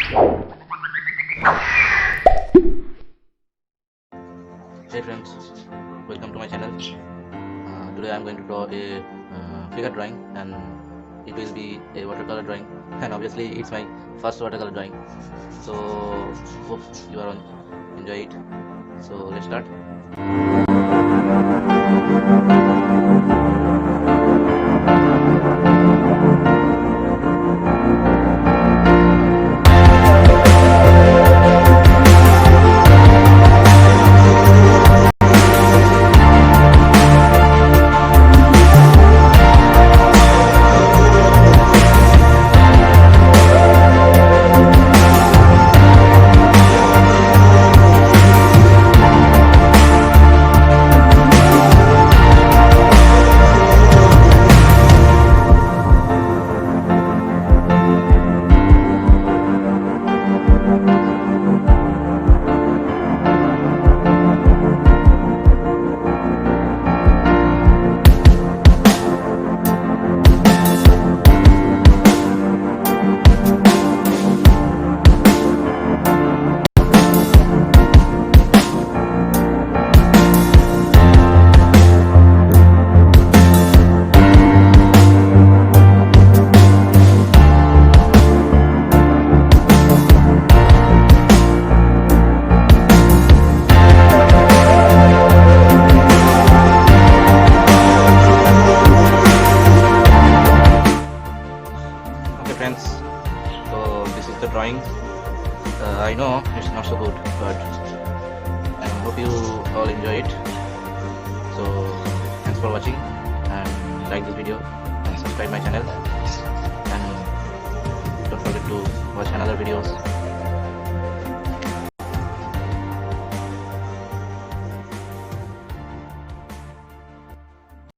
Hey friends, welcome to my channel. Today I am going to draw a figure drawing, and it will be a watercolor drawing, and obviously it's my first watercolor drawing, so hope you are enjoy it. So let's start. Okay friends, so this is the drawing. I know it's not so good, but I hope you all enjoy it. So thanks for watching, and like this video and subscribe my channel, and don't forget to watch another videos.